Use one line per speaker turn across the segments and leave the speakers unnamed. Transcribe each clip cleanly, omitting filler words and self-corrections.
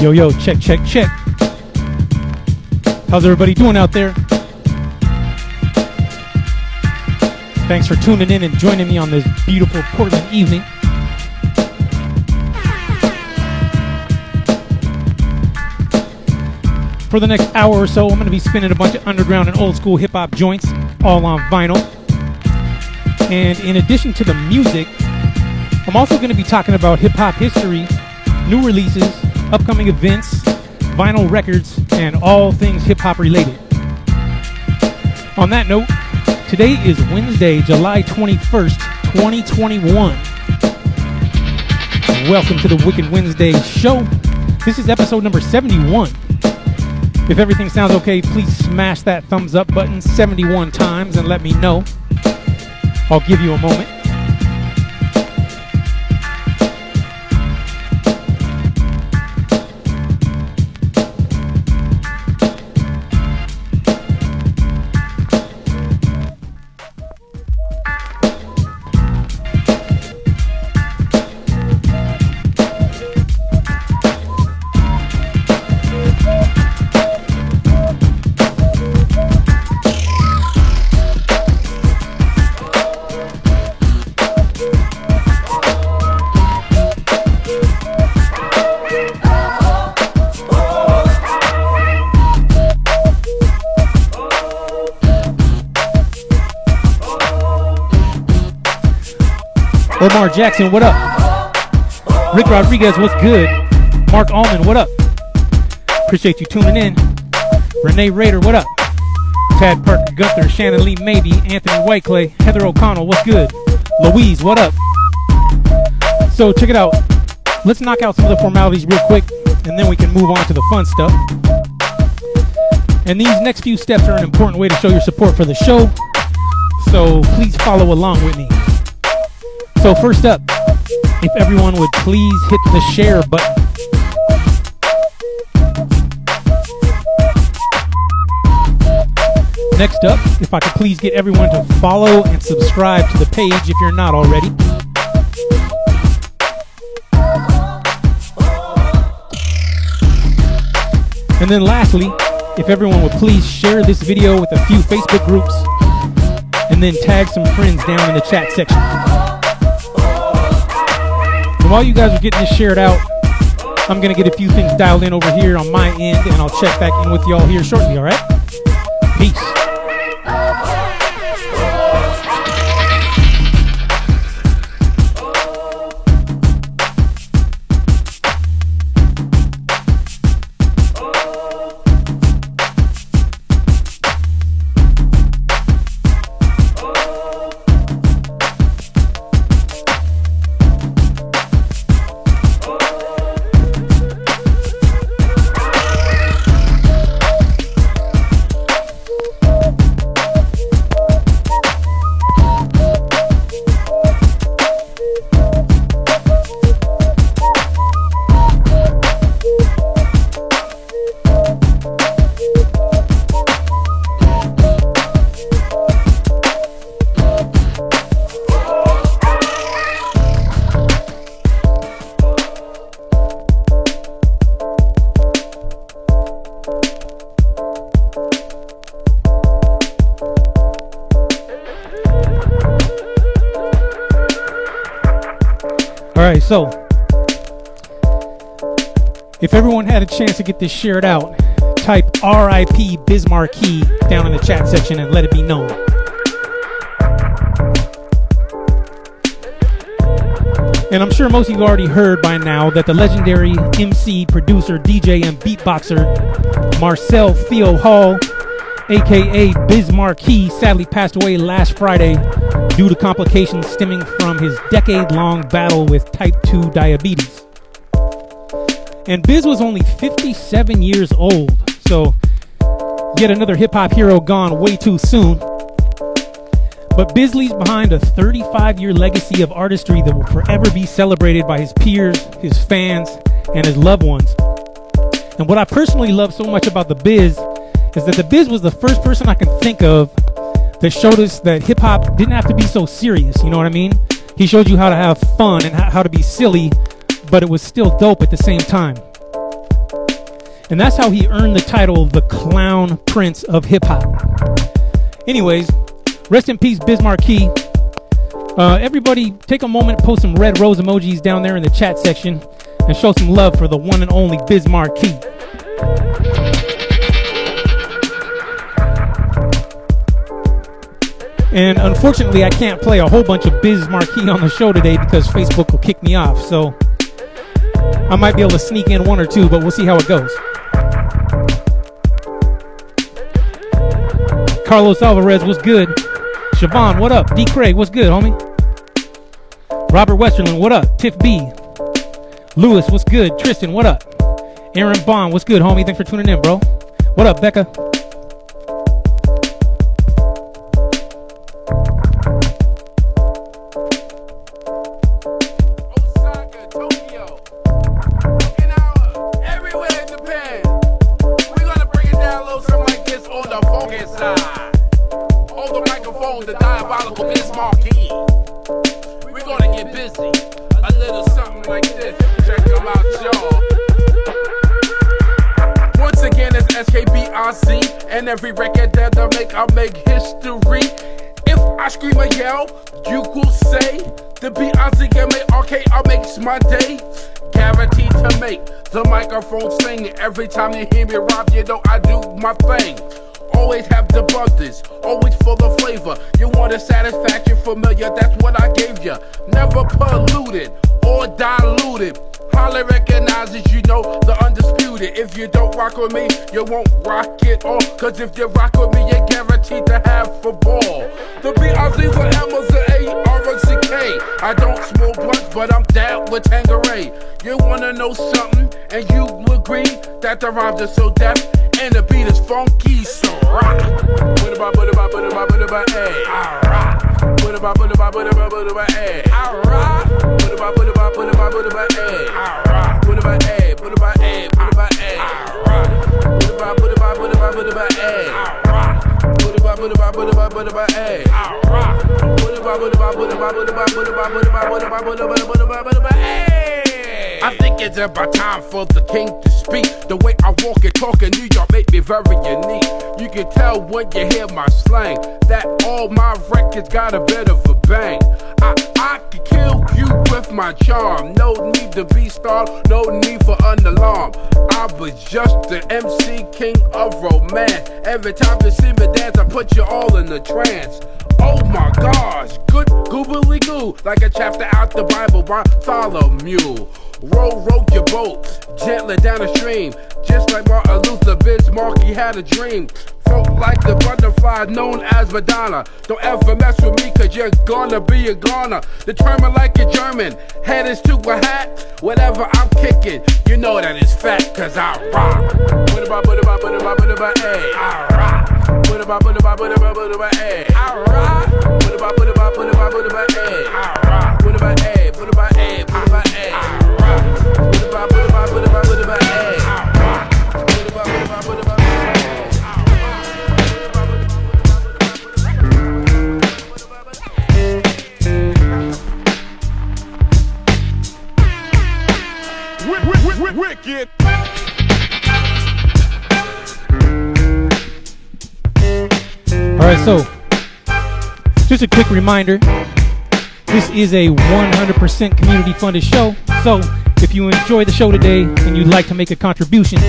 Yo, yo, check, check, check. How's everybody doing out there? Thanks for tuning in and joining me on this beautiful Portland evening. For the next hour or so, I'm going to be spinning a bunch of underground and old school hip-hop joints, all on vinyl. And in addition to the music, I'm also going to be talking about hip-hop history, new releases, upcoming events, vinyl records, and all things hip-hop related. On that note, today is Wednesday, July 21st, 2021. Welcome to the Wicked Wednesday show. This is episode number 71. If everything sounds okay, please smash that thumbs up button 71 times and let me know. I'll give you a moment. Omar Jackson, what up? Rick Rodriguez, what's good? Mark Allman, what up? Appreciate you tuning in. Renee Rader, what up? Tad Parker Gunther, Shannon Lee Maybe, Anthony Whiteclay, Heather O'Connell, what's good? Louise, what up? So check it out. Let's knock out some of the formalities real quick, and then we can move on to the fun stuff. And these next few steps are an important way to show your support for the show, so please follow along with me. So first up, if everyone would please hit the share button. Next up, if I could please get everyone to follow and subscribe to the page if you're not already. And then lastly, if everyone would please share this video with a few Facebook groups and then tag some friends down in the chat section. And while you guys are getting this shared out, I'm going to get a few things dialed in over here on my end, and I'll check back in with y'all here shortly, all right? Peace. Alright, so if everyone had a chance to get this shared out, type RIP Biz Markie down in the chat section and let it be known. And I'm sure most of you already heard by now that the legendary MC, producer, DJ, and beatboxer Marcel Theo Hall, aka Biz Markie, sadly passed away last Friday due to complications stemming from his decade-long battle with type 2 diabetes. And Biz was only 57 years old, so yet another hip-hop hero gone way too soon. But Biz leaves behind a 35-year legacy of artistry that will forever be celebrated by his peers, his fans, and his loved ones. And what I personally love so much about the Biz is that the Biz was the first person I can think of that showed us that hip-hop didn't have to be so serious, you know what I mean? He showed you how to have fun and how to be silly, but it was still dope at the same time. And that's how he earned the title the Clown Prince of Hip Hop. Anyways, rest in peace, Biz Markie. Everybody take a moment, post some red rose emojis down there in the chat section and show some love for the one and only Biz Markie. And unfortunately, I can't play a whole bunch of Biz Markie on the show today because Facebook will kick me off. So I might be able to sneak in one or two, but we'll see how it goes. Carlos Alvarez, what's good? Siobhan, what up? D. Craig, what's good, homie? Robert Westerland, what up? Tiff B. Lewis, what's good? Tristan, what up? Aaron Bond, what's good, homie? Thanks for tuning in, bro. What up, Becca?
And every record that I make, I'll make history. If I scream or yell, you will say the B-I-Z-M-A-R-K, I'll make my day. Guaranteed to make the microphone sing. Every time you hear me rap, you know I do my thing. Always have the brothers, always full of flavor. You want a satisfaction familiar, that's what I gave you. Never polluted or diluted. Holly recognizes, you know, the undisputed. If you don't rock with me, you won't rock it all. Cause if you rock with me, you're guaranteed to have a ball. The B-I-Z with M's, the A-R-O-C-K. I don't smoke blunts, but I'm down with Tanqueray. You wanna know something, and you will agree that the rhymes are so deaf, and the beat is funky, so rock. What about, ay? Alright. What about, ay? Alright. What about, ay? Alright. What about, ay? What about, ay? Alright. What about, ay? What about, ay? Alright. What about, ay? What about, ay? Alright. What about, ay? I think it's about time for the king to speak. The way I walk and talk in New York make me very unique. You can tell when you hear my slang that all my records got a bit of a bang. I can kill you with my charm. No need to be startled, no need for an alarm. I was just the MC king of romance. Every time you see me dance, I put you all in a trance. Oh my gosh, good goobly goo, like a chapter out the Bible by Bartholomew. Row your boat gently down the stream, just like Martin Luther, Biz Markie had a dream. Float like the butterfly known as Madonna. Don't ever mess with me, cause you're gonna be a goner. Determined like a German, head is to a hat. Whatever I'm kicking, you know that it's fat, cause I rock. What about, ay? Alright. What about, ay? Alright. What about, ay? Alright. What about, ay? What about, ay? What about, ay?
Wicked.
Alright, so just a quick reminder, this is a 100% community funded show. So if you enjoy the show today and you'd like to make a contribution,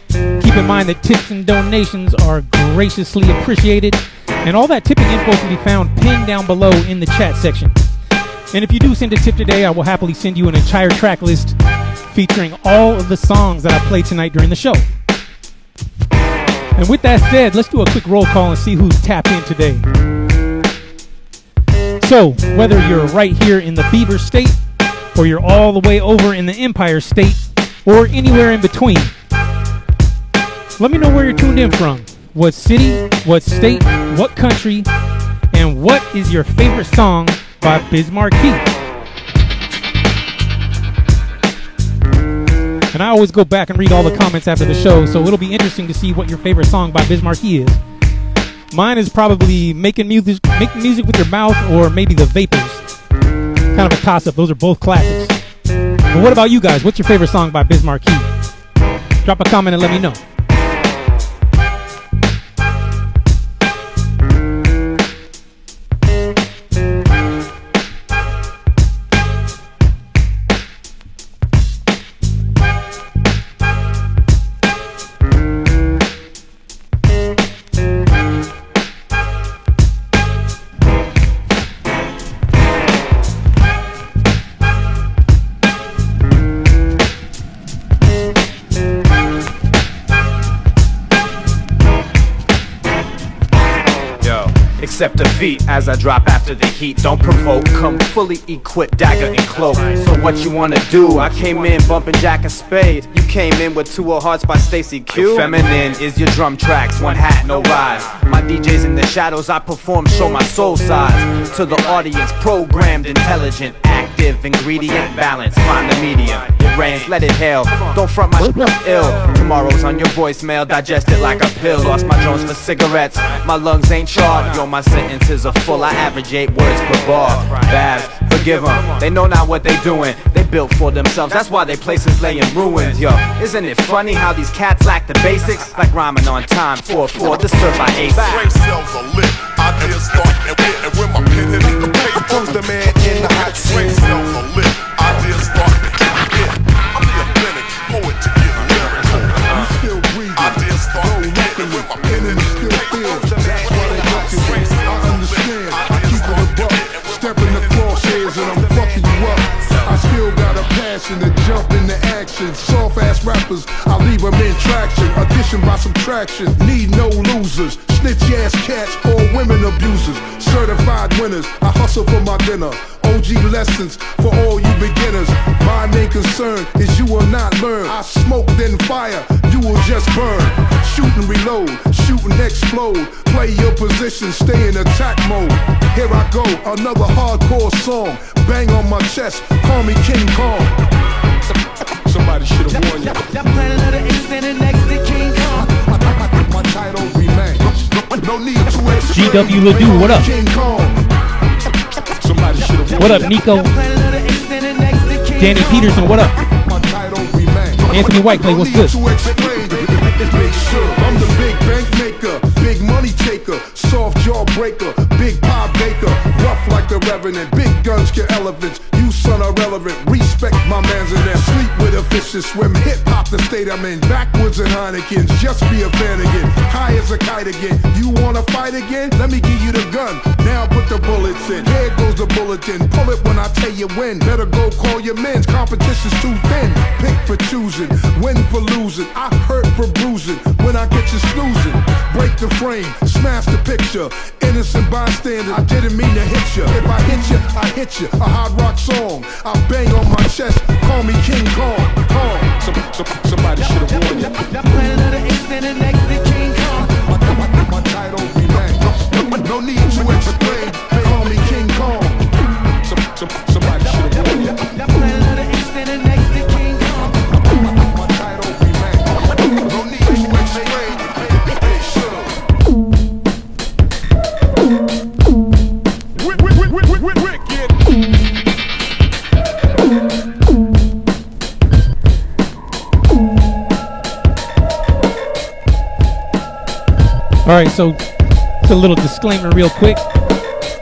keep in mind that tips and donations are graciously appreciated, and all that tipping info can be found pinned down below in the chat section. And if you do send a tip today, I will happily send you an entire track list featuring all of the songs that I played tonight during the show. And with that said, let's do a quick roll call and see who's tapped in today. So, whether you're right here in the Beaver State, or you're all the way over in the Empire State, or anywhere in between, let me know where you're tuned in from. What city, what state, what country, and what is your favorite song by Biz Markie? And I always go back and read all the comments after the show, so it'll be interesting to see what your favorite song by Biz Markie is. Mine is probably making music with your mouth, or maybe The Vapors. Kind of a toss-up. Those are both classics. But what about you guys? What's your favorite song by Biz Markie? Drop a comment and let me know.
Accept defeat as I drop after the heat. Don't provoke, come fully equipped, dagger and cloak. So what you wanna do? I came in bumping Jack and Spade. You came in with 2 of Hearts by Stacey Q. Feminine is your drum tracks, one hat, no rise. My DJ's in the shadows, I perform, show my soul size. To the audience, programmed, intelligent, active, ingredient, balance. Find the medium, it rains, let it hail. Don't front my ill. Tomorrow's on your voicemail, digest it like a pill. Lost my Jones for cigarettes, my lungs ain't charred. Yo, my sentences are full, I average 8 words per bar. Babs, forgive them, they know not what they doing. They built for themselves, that's why they places lay in ruins. Yo, isn't it funny how these cats lack the basics? Like rhyming on time, 4-4, this serve by 8.
Brain cells are lit, ideas start and with my pen hitting the paper. Comes the man in the hot seat. Brain cells are lit, ideas start and hit. I'm the authentic poet to get lyrical. You still breathing, ideas start and hit with my pen in the paper. That's why they look at me, I understand. I keep it a buck, step in the crosshairs and I'm fucking you up. I still got a passion to jump into action. Soft ass rappers, I leave them in traction. Addition by subtraction, need no losers. Snitch ass cats, all women abusers. Certified winners, I hustle for my dinner. OG lessons for all you beginners. My main concern is you will not learn. I smoke then fire, you will just burn. Shoot and reload, shoot and explode. Play your position, stay in attack mode. Here I go, another hardcore song. Bang on my chest, call me King Kong. Somebody should have warned you.
Y'all plan another extended next to King Kong.
My title remains. No need to explain.
GW Ledoux, what up?
King Kong. Somebody should have warned
What up, Nico? Danny Peterson, what up?
My title remains.
Anthony Whiteclay, what's good?
I'm the big bank maker, big money taker, soft jaw breaker, big pie baker, rough like the revenant, big guns kill elephants. You son are relevant, respect my mans in there. Sleep with a fish and swim, hip hop the state I'm in. Backwards and Heinekens, just be a fan again. High as a kite again. You wanna fight again? Let me give you the gun. Now put the bullets in. Here goes the bulletin. Pull it when I tell you when. Better go call your men's. Competition's too thin. Pick for choosing, win for losing. I hurt for bruising. When I get you snoozing, break the frame, smash the picture. Innocent bystander, I didn't mean to hit you. If I hit you, I hit you. A hard rock song, I bang on my chest. Call me King Kong. Somebody should have warned you.
Y'all plan another extended next to King Kong.
My title remains. No need to explain. Call me King Kong. Somebody should have warned you.
Y'all plan another extended next to King Kong.
My title remains. No need to explain. Hey, sure. Wicked.
All right, so it's a little disclaimer real quick.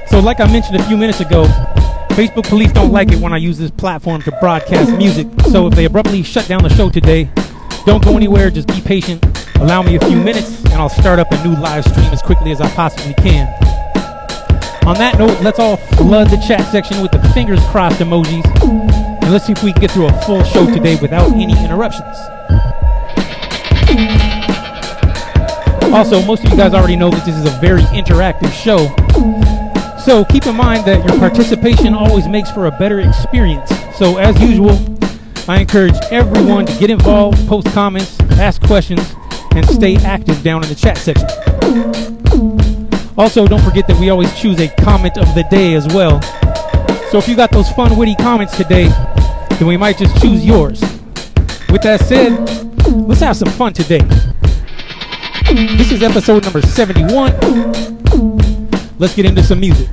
So like I mentioned a few minutes ago, Facebook police don't like it when I use this platform to broadcast music. So if they abruptly shut down the show today, don't go anywhere, just be patient. Allow me a few minutes and I'll start up a new live stream as quickly as I possibly can. On that note, let's all flood the chat section with the fingers crossed emojis. And let's see if we can get through a full show today without any interruptions. Also, most of you guys already know that this is a very interactive show. So keep in mind that your participation always makes for a better experience. So as usual, I encourage everyone to get involved, post comments, ask questions, and stay active down in the chat section. Also, don't forget that we always choose a comment of the day as well. So if you got those fun, witty comments today, then we might just choose yours. With that said, let's have some fun today. This is episode number 71. Let's get into some music.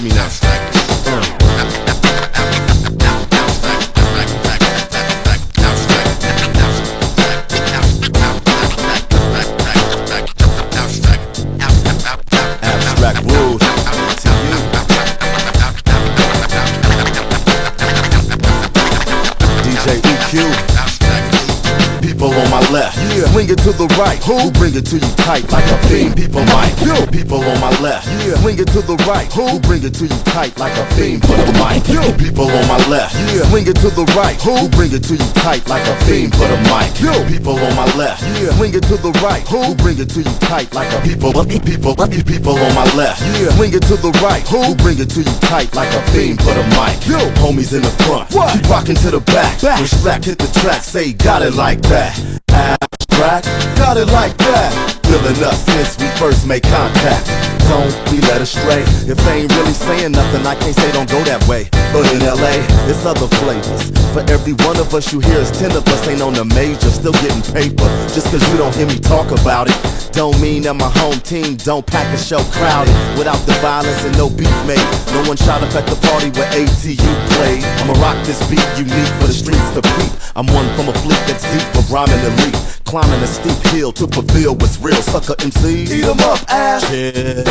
Hear me now. Abstract rules to you. DJ EQ. People on my left, swing it to the right. Who bring it to you tight like a beam? People mic. People on my left, swing it to the right. Who bring it to you tight like a beam? Put a mic. People on my left, swing it to the right. Who bring it to you tight like a beam? Put a mic. People on my left, swing it to the right. Who bring it to you tight like a people? People on my left, swing it to the right. Who bring it to you tight like a beam? Put a mic. Homies in the front, keep rocking to the back. When Slack hit the track, say got it like that. Abstract, got it like that. Feeling us since we first made contact. Don't be led astray. If they ain't really saying nothing, I can't say don't go that way. But in LA, it's other flavors. For every one of us you hear is 10 of us ain't on the major, still getting paper. Just cause you don't hear me talk about it, don't mean that my home team don't pack a show crowded. Without the violence and no beef made, no one shot up at the party where ATU played. I'ma rock this beat unique for the streets to peep. I'm one from a fleet that's deep for rhyming elite. Climbing a steep hill to fulfill what's real. Sucker MC, eat 'em up, ass. Yeah.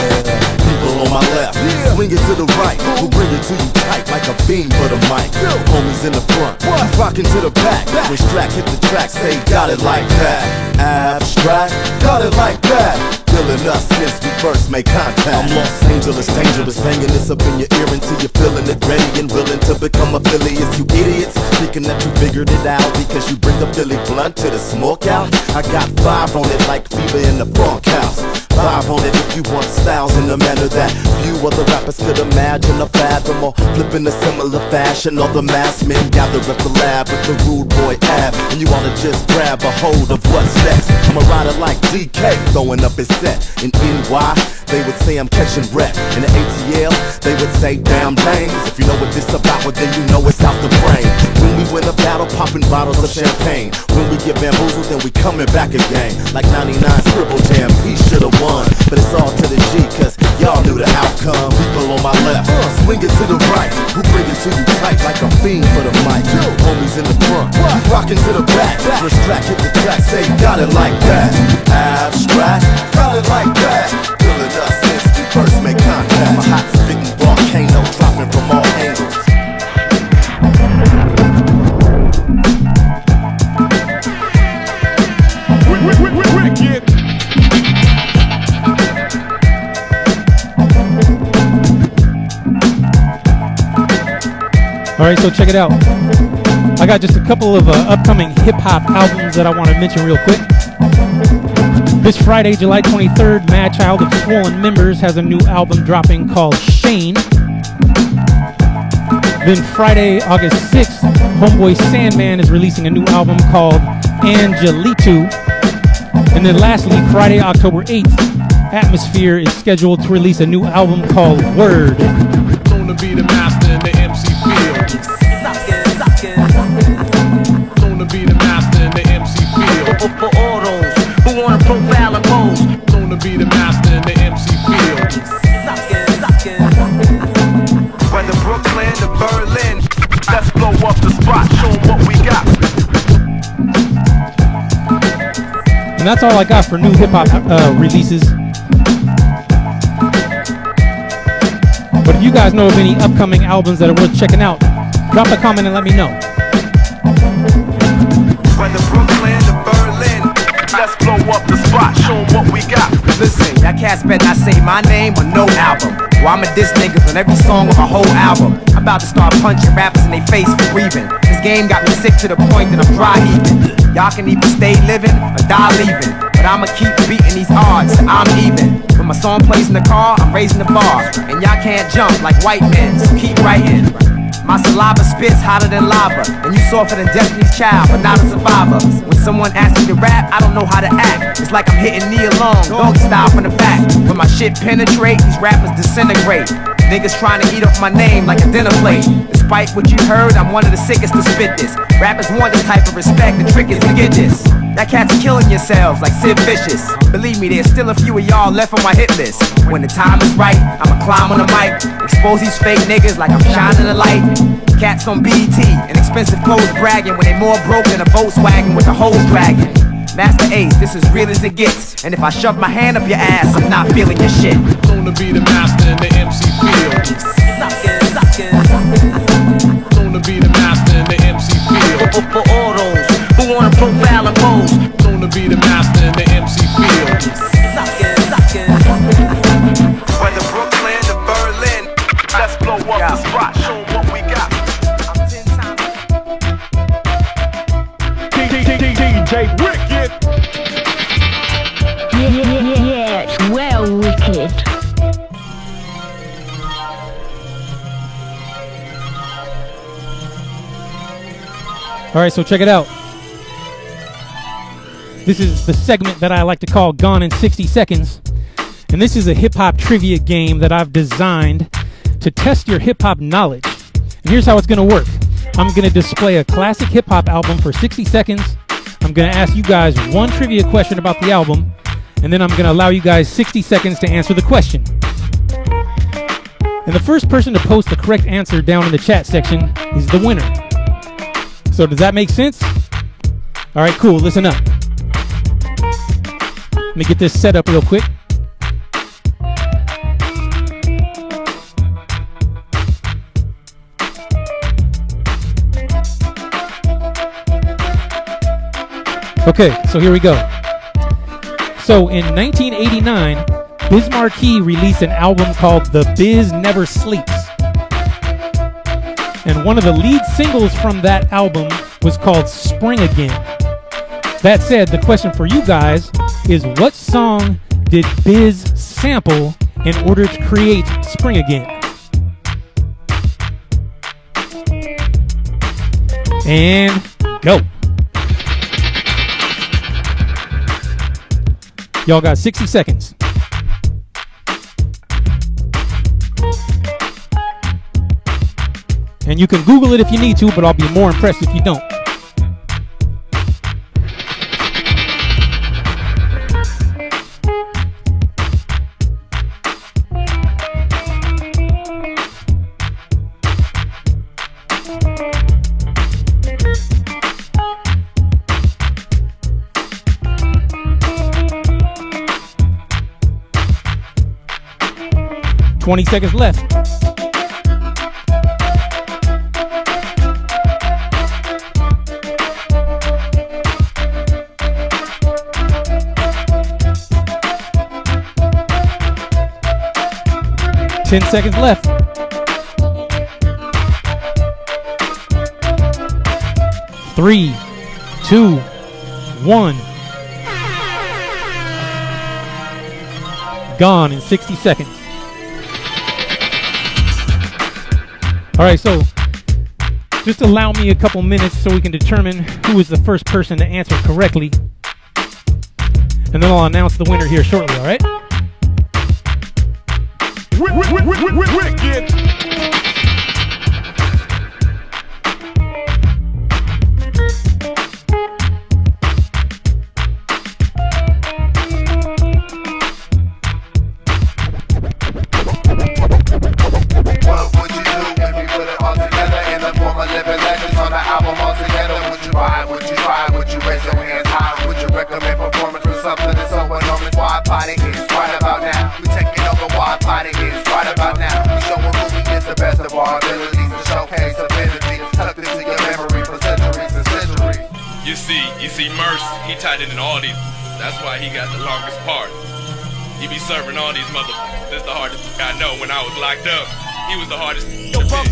People on my left, swing it to the right. Who bring it to you tight like a beam for the mic? Homies in the front, keep rocking to the back. When Strack hit the track, say got it like that. Abstract, got it like that. Feeling us since we first made contact. I'm Los Angeles, dangerous, banging this up in your ear until you're feeling it, ready and willing to become affiliates. You idiots, thinking that you figured it out because you bring the Philly blunt to the smoke out. I got 5 on it like fever in the bunkhouse. 5 on it if you want styles in a manner that few other rappers could imagine or fathom, or flip in a similar fashion. All the masked men gather at the lab with the rude boy Ab, and you ought to just grab a hold of what's next. I'm a rider like DK, throwing up his set. In NY, they would say I'm catching rep. In the ATL, they would say damn dang. If you know what this about, well then you know it's out the brain. When we win a battle, popping bottles of champagne. When we get bamboozled, then we coming back again. Like 99 Scribble Jam, he should've won. But it's all to the G, cause y'all knew the outcome. People on my left, swing it to the right. Who bring it to you tight like a fiend for the mic? Homies in the front, keep rocking to the back. First track hit the track, say got it like that. Abstract, got it like that. Feeling us since we first made contact. My hot spitting volcano dropping from all angles.
Wicked.
Alright, so check it out. I got just a couple of upcoming hip-hop albums that I want to mention real quick. This Friday, July 23rd, Madchild of Swollen Members has a new album dropping called Shane. Then Friday, August 6th, Homeboy Sandman is releasing a new album called Angelitu. And then lastly, Friday, October 8th, Atmosphere is scheduled to release a new album called Word.
Known to be the master in the MC field. Known to be the master in the MC field.
For all those who wanna profile and pose.
Known to be the master in the MC field.
Whether Brooklyn to Berlin, let's blow up the spot, show 'em what we got.
And that's all I got for new hip-hop releases. But if you guys know of any upcoming albums that are worth checking out, drop a comment and let me know.
Whether Brooklyn to Berlin, let's blow up the spot, show 'em what we got.
Listen, y'all cats better not say my name or no album. Well, I'ma diss niggas on every song of my whole album. I'm about to start punching rappers in their face for breathing. This game got me sick to the point that I'm dry heaving. Y'all can either stay living or die leaving, but I'ma keep beating these odds till I'm even. When my song plays in the car, I'm raising the bar, and y'all can't jump like white men, so keep writing. My saliva spits hotter than lava, and you softer than Destiny's Child, but not a survivor. When someone asks me to rap, I don't know how to act. It's like I'm hitting Nia Long, dog style from the back. When my shit penetrate, these rappers disintegrate. Niggas trying to eat up my name like a dinner plate. Despite what you heard, I'm one of the sickest to spit this. Rappers want this type of respect, the trick is to get this. That cat's killing yourselves like Sid Vicious. Believe me, there's still a few of y'all left on my hit list. When the time is right, I'ma climb on the mic, expose these fake niggas like I'm shining a light. Cats on BET and expensive clothes bragging when they more broke than a Volkswagen with the hose dragging. Master Ace, this is real as it gets. And if I shove my hand up your ass, I'm not feeling your shit.
Soon to be the master in the MC field. Soon to be the master in the MC field.
For all those who wanna profile and pose.
Soon to be the master in the MC field.
Whether Brooklyn to Berlin, let's blow up the spot, show 'em what we got.
DJ Wicked.
Yeah, it's well wicked.
All right, so check it out. This is the segment that I like to call Gone in 60 Seconds. And this is a hip-hop trivia game that I've designed to test your hip-hop knowledge. And here's how it's going to work. I'm going to display a classic hip-hop album for 60 seconds. I'm going to ask you guys one trivia question about the album. And then I'm going to allow you guys 60 seconds to answer the question. And the first person to post the correct answer down in the chat section is the winner. So does that make sense? All right, cool. Listen up. Let me get this set up real quick. Okay, so here we go. So in 1989, Biz Markie released an album called The Biz Never Sleeps. And one of the lead singles from that album was called Spring Again. That said, the question for you guys is, what song did Biz sample in order to create Spring Again? And go. Y'all got 60 seconds. And you can Google it if you need to, but I'll be more impressed if you don't. $20 seconds left. $10 seconds left. 3, 2, 1. Gone in 60 seconds. All right, so just allow me a couple minutes so we can determine who is the first person to answer correctly. And then I'll announce the winner here shortly, all right?
Wicked.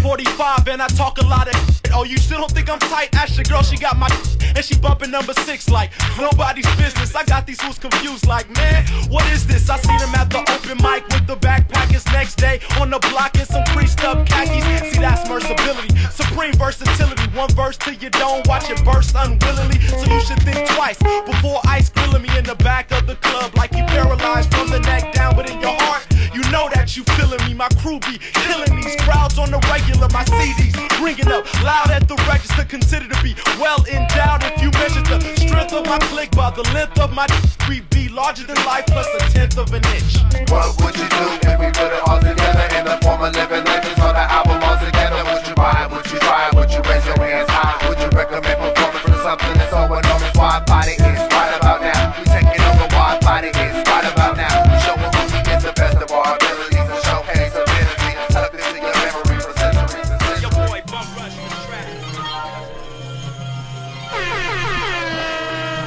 45 and I talk a lot of shit. Oh, you still don't think I'm tight? Ask your girl, she got my and she bumping number 6 like nobody's business. I got these fools confused like, man, what is this? I seen him at the open mic with the backpackers next day on the block in some creased up khakis. See, that's mercability, supreme versatility. One verse till you don't watch it burst unwillingly. So you should think twice before ice grilling me in the back of the club like you paralyzed from the neck down, but in your heart you know that you feeling me. My crew be killing these crowds on the regular. My CDs ringing up loud at the register, considered to be well endowed. If you measure the strength of my clique by the length of my we be larger than life plus a 1/10 of an inch.
What would you do if we put it all together in the form of living legends on the album all together? Would you buy it? Would you try it? Would you raise your hands high? Would you recommend performing for something that's so enormous? Wide body is right about now. We taking over wide body is right about now. We show them who we is the best of our abilities and showcase of energy and tuck this in your memory for centuries and centuries. Your boy Bump Rush the track.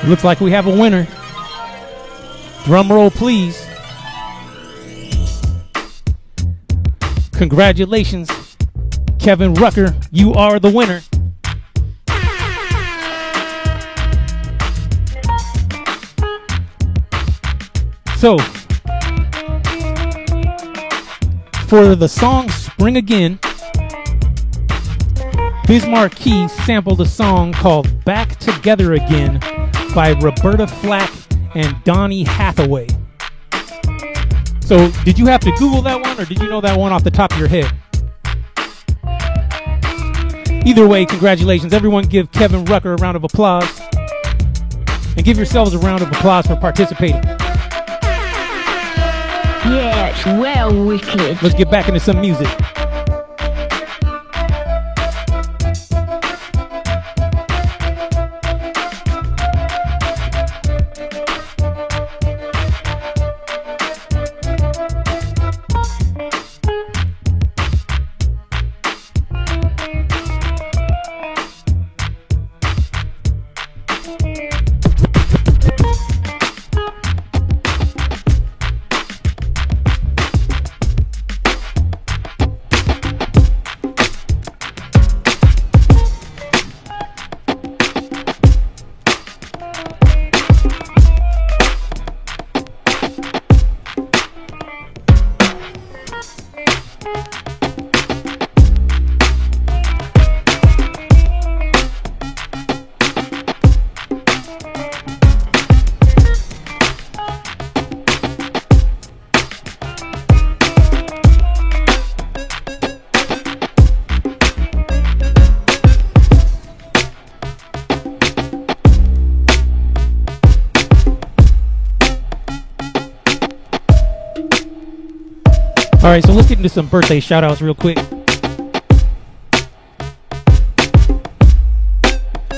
Looks like we have a winner. Drum roll, please. Congratulations, Kevin Rucker. You are the winner. So, for the song Spring Again, Biz Markie sampled a song called Back Together Again by Roberta Flack and Donny Hathaway. So, did you have to Google that one, or did you know that one off the top of your head? Either way, congratulations. Everyone give Kevin Rucker a round of applause. And give yourselves a round of applause for participating.
Yeah, it's well wicked.
Let's get back into some music. All right, so let's get into some birthday shout-outs real quick.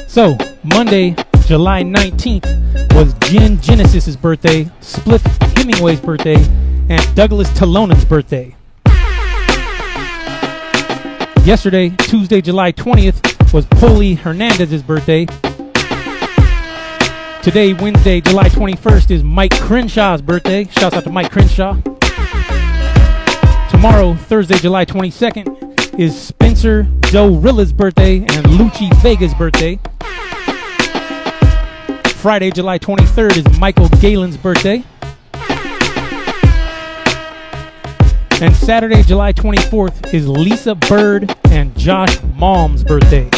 So, Monday, July 19th was Jen Genesis's birthday, Spliff Hemingway's birthday, and Douglas Talonan's birthday. Yesterday, Tuesday, July 20th, was Poli Hernandez's birthday. Today, Wednesday, July 21st, is Mike Crenshaw's birthday. Shouts out to Mike Crenshaw. Tomorrow, Thursday, July 22nd, is Spencer Dorilla's birthday and Lucci Vega's birthday. Friday, July 23rd, is Michael Galen's birthday. And Saturday, July 24th, is Lisa Bird and Josh Malm's birthday.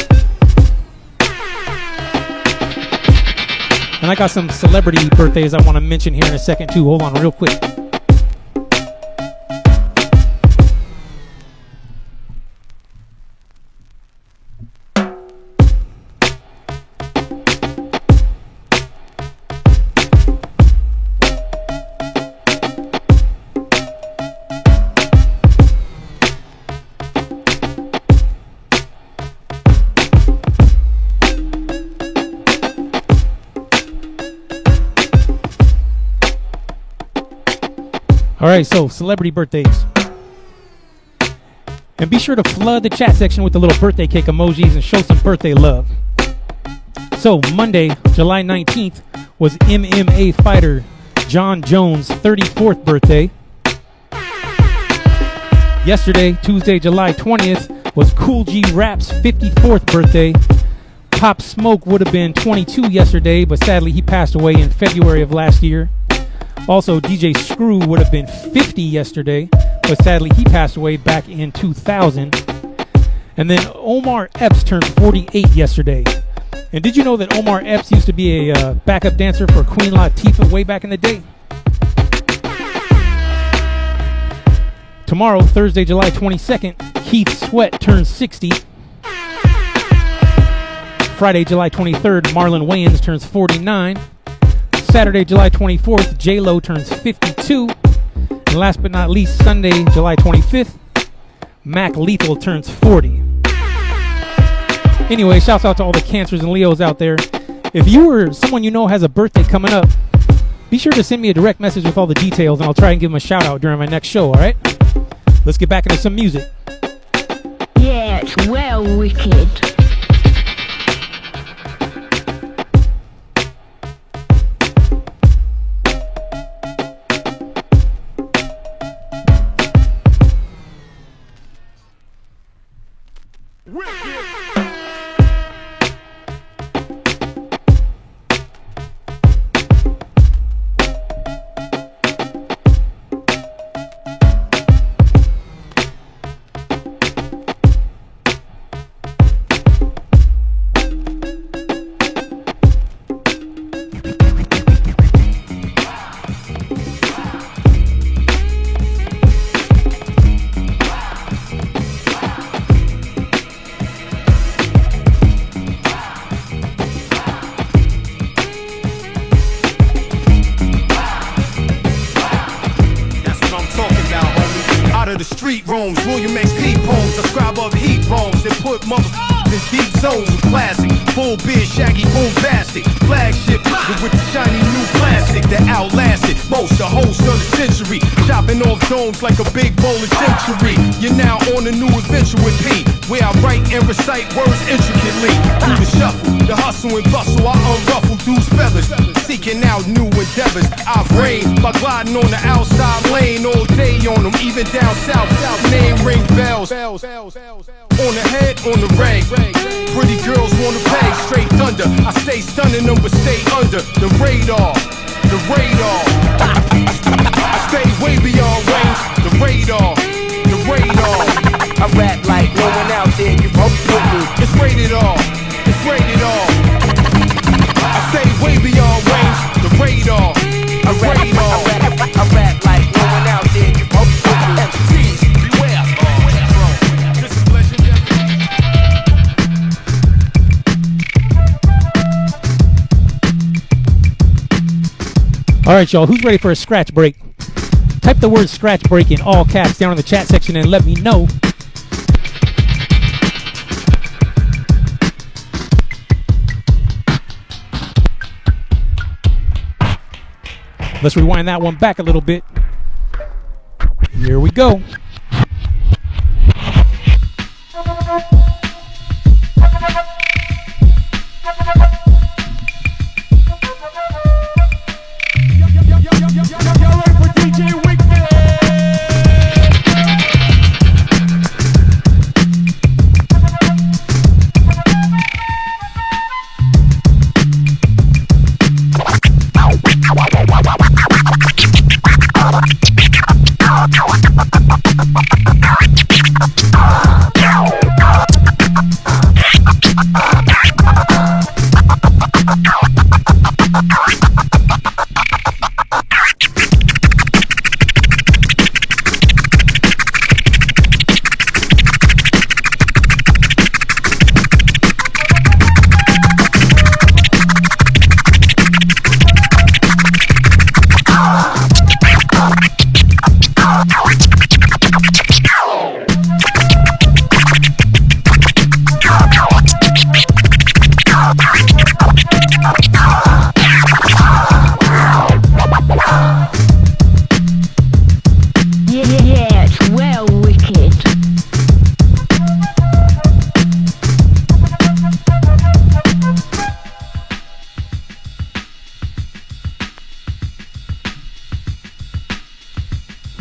And I got some celebrity birthdays I want to mention here in a second too. Hold on real quick. All right, so celebrity birthdays. And be sure to flood the chat section with the little birthday cake emojis and show some birthday love. So Monday, July 19th, was MMA fighter John Jones' 34th birthday. Yesterday, Tuesday, July 20th, was Cool G Rap's 54th birthday. Pop Smoke would have been 22 yesterday, but sadly he passed away in February of last year. Also, DJ Screw would have been 50 yesterday, but sadly he passed away back in 2000. And then Omar Epps turned 48 yesterday. And did you know that Omar Epps used to be a backup dancer for Queen Latifah way back in the day? Tomorrow, Thursday, July 22nd, Keith Sweat turns 60. Friday, July 23rd, Marlon Wayans turns 49. Saturday, July 24th, J-Lo turns 52. And last but not least, Sunday, July 25th, Mac Lethal turns 40. Anyway, shouts out to all the Cancers and Leos out there. If you or someone you know has a birthday coming up, be sure to send me a direct message with all the details, and I'll try and give them a shout out during my next show, all right? Let's get back into some music.
Yeah, it's well wicked.
Like a big bowling century. You're now on a new adventure with P, where I write and recite words intricately. Through the shuffle, the hustle and bustle, I unruffle dudes' feathers, seeking out new endeavors. I've reigned by gliding on the outside lane all day on them, even down south. Name ring bells. On the head, on the rag. Pretty girls wanna pay straight thunder. I stay stunning them, but stay under the radar. The radar. I stay way beyond range. The radar. The radar.
I rap like no one out there. You fuck with me.
It's rated R. It's rated R. I stay way beyond range. The radar. The radar.
I rap like no one out there. You fuck with me. MCs, beware.
This is legendary.
All right, y'all, who's ready for a scratch break? Type the word scratch break in all caps down in the chat section and let me know. Let's rewind that one back a little bit. Here we go.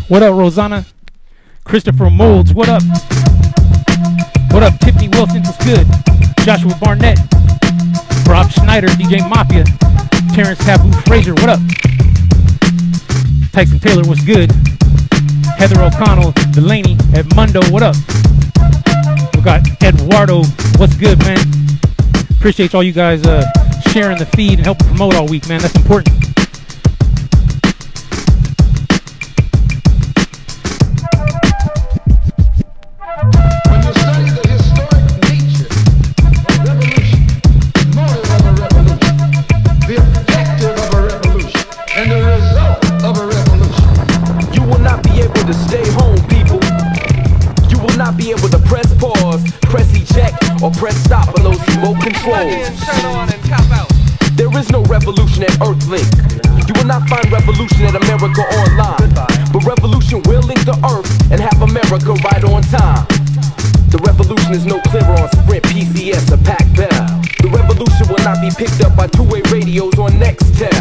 What up, Rosanna? Christopher Molds, what up? What up, Tiffany Wilson, what's good? Joshua Barnett, Rob Schneider, DJ Mafia, Terrence Taboo Frazier, what up? Tyson Taylor, what's good? Heather O'Connell, Delaney, Edmundo, what up? We got Eduardo, what's good, man? Appreciate all you guys sharing the feed and helping promote all week, man. That's important.
revolution at Earthlink. You will not find revolution at America Online, but revolution will link the Earth and have America right on time. The revolution is no clearer on Sprint, PCS, or Pac Bell. The revolution will not be picked up by two-way radios on Nextel.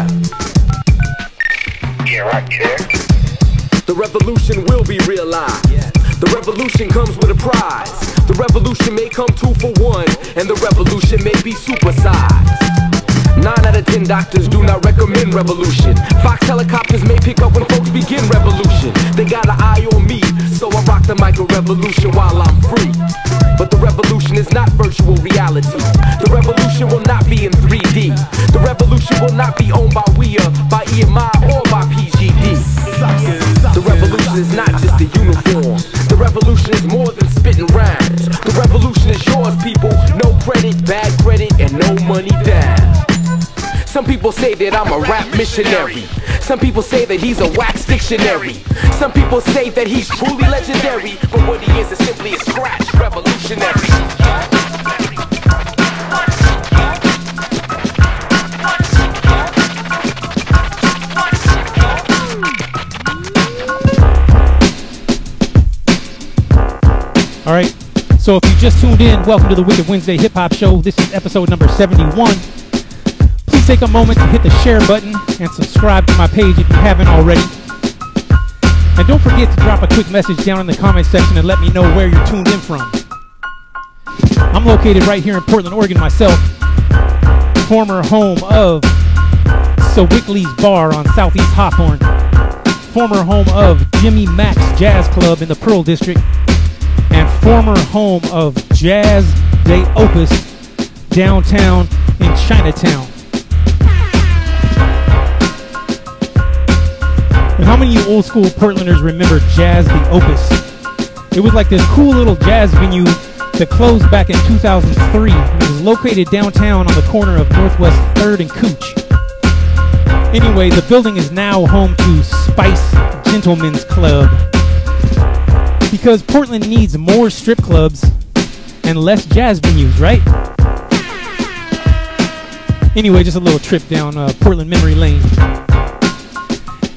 Yeah, right there.
The revolution will be realized. The revolution comes with a prize. The revolution may come 2 for 1, and the revolution may be supersized. 9 out of 10 doctors do not recommend revolution. Fox helicopters may pick up when folks begin revolution. They got an eye on me, so I rock the micro revolution while I'm free. But the revolution is not virtual reality. The revolution will not be in 3D. The revolution will not be owned by WEA, by EMI, or by PGD. The revolution is not just a uniform. The revolution is more than spitting rhymes. The revolution is yours, people. No credit, bad credit, and no money down. Some people say that I'm a rap missionary. Some people say that he's a wax dictionary. Some people say that he's truly legendary, but what he is simply a scratch revolutionary.
Alright, so if you just tuned in, welcome to the Wicked Wednesday Hip Hop Show. This is episode number 71. Please take a moment to hit the share button and subscribe to my page if you haven't already. And don't forget to drop a quick message down in the comment section and let me know where you're tuned in from. I'm located right here in Portland, Oregon myself, former home of Sewickley's Bar on Southeast Hawthorne, former home of Jimmy Mack's Jazz Club in the Pearl District, and former home of Jazz de Opus downtown in Chinatown. And how many of you old school Portlanders remember Jazz de Opus? It was like this cool little jazz venue that closed back in 2003. It was located downtown on the corner of Northwest 3rd and Cooch. Anyway, the building is now home to Spice Gentlemen's Club. Because Portland needs more strip clubs and less jazz venues, right? Anyway, just a little trip down Portland memory lane.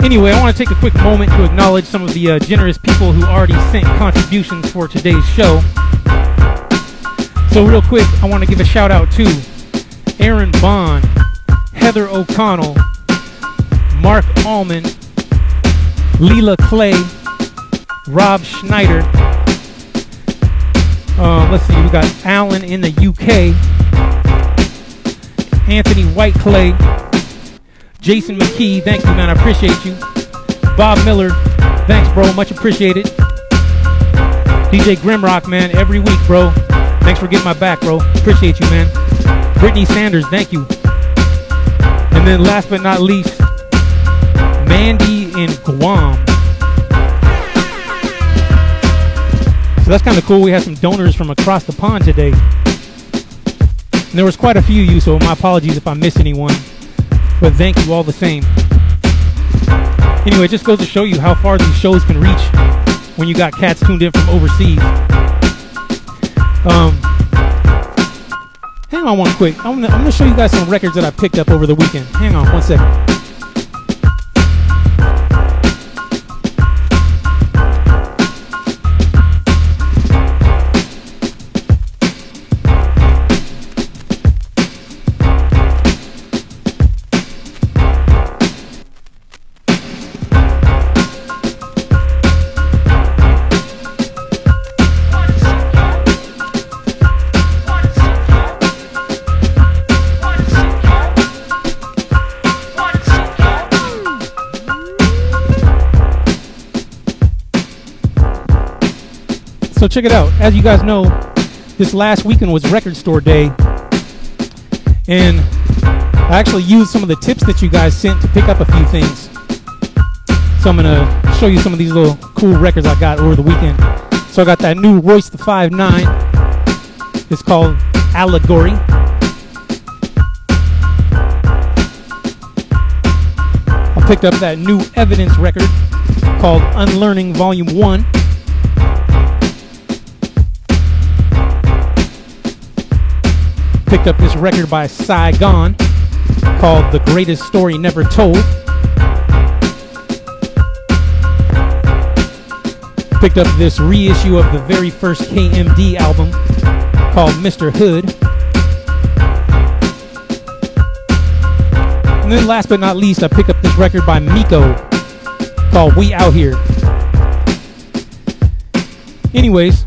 Anyway, I want to take a quick moment to acknowledge some of the generous people who already sent contributions for today's show. So real quick, I want to give a shout out to Aaron Bond, Heather O'Connell, Mark Allman, Leela Clay, Rob Schneider. Let's see, we got Alan in the UK, Anthony Whiteclay, Jason McKee, thank you, man, I appreciate you. Bob Miller, thanks, bro, much appreciated. DJ Grimrock, man, every week, bro. Thanks for getting my back, bro. Appreciate you, man. Brittany Sanders, thank you. And then last but not least, Mandy in Guam. So that's kind of cool. We had some donors from across the pond today. And there was quite a few of you, so my apologies if I miss anyone. But thank you all the same. Anyway, it just goes to show you how far these shows can reach when you got cats tuned in from overseas. Hang on one quick. I'm gonna show you guys some records that I picked up over the weekend. Hang on one second. So check it out. As you guys know, this last weekend was Record Store Day. And I actually used some of the tips that you guys sent to pick up a few things. So I'm going to show you some of these little cool records I got over the weekend. So I got that new Royce the 5'9". It's called Allegory. I picked up that new Evidence record called Unlearning Volume 1. Picked up this record by Saigon. called The Greatest Story Never Told. Picked up this reissue of the very first KMD album called Mr. Hood. And then last but not least, I picked up this record by Miko called We Out Here. Anyways,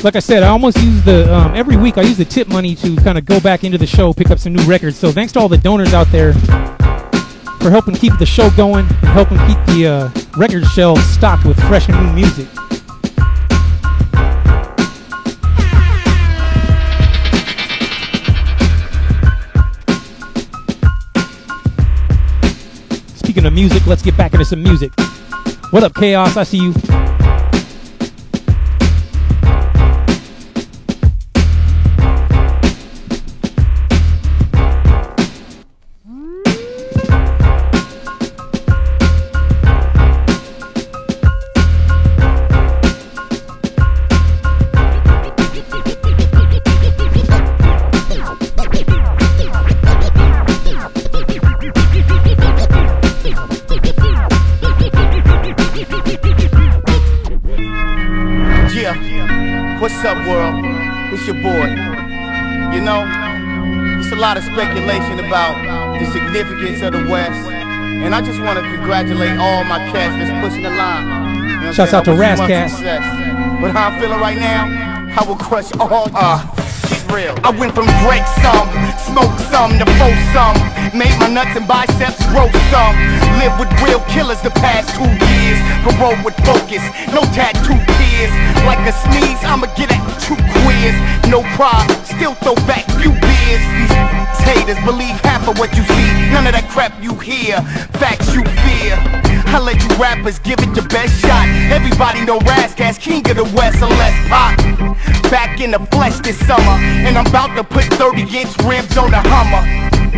like I said, I almost use the, every week I use the tip money to kind of go back into the show, pick up some new records. So thanks to all the donors out there for helping keep the show going and helping keep the record shelves stocked with fresh and new music. Speaking of music, let's get back into some music. What up, Chaos? I see you.
What's up, world? It's your boy. You know, it's a lot of speculation about the significance of the West, and I just want to congratulate all my cats that's pushing the line. You know,
shouts out to Razzcast.
But how I'm feeling right now, I will crush all real. I went from Drake some, smoke some to foe some, made my nuts and biceps grow some. Live with real killers the past 2 years, parole with focus, no tattoo tears. Like a sneeze, I'ma get at you quiz. No pride, still throw back few beers. These haters believe half of what you see, none of that crap you hear, facts you fear. I let you rappers give it your best shot. Everybody know Razzcast, king of the West, so let's pop. Back in the flesh this summer, and I'm about to put 30-inch rims on the Hummer.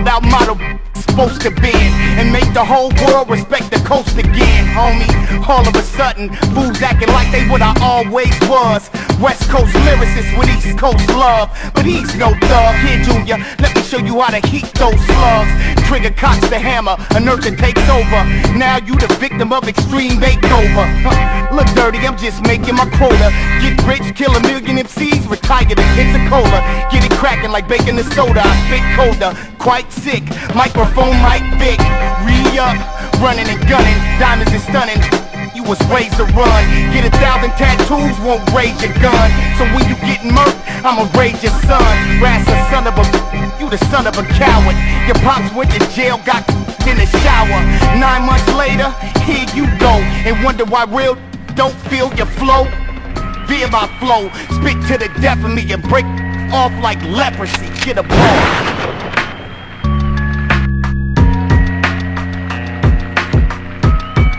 That motto supposed to bend and make the whole world respect the coast again, homie. All of a sudden, fools acting like they what I always was. West Coast lyricist with East Coast love, but he's no thug. Here, Junior, let me show you how to heat those slugs. Trigger cocks the hammer, inertia takes over. Now you the victim of extreme makeover. Look dirty, I'm just making my quota. Get rich, kill a million MCs, retire to Pensacola. Get it cracking like baking the soda. I spit colder, quite sick. Microphone mic Vic, re-up, running and gunning, diamonds and stunning. You was raised to run. Get 1,000 tattoos, won't raise your gun. So when you get murked, I'ma raise your son. Rass a son of a, you the son of a coward. Your pops went to jail, got in the shower. 9 months later, here you go, and wonder why real don't feel your flow. Via my flow, spit to the death of me and break off like leprosy. Get a ball.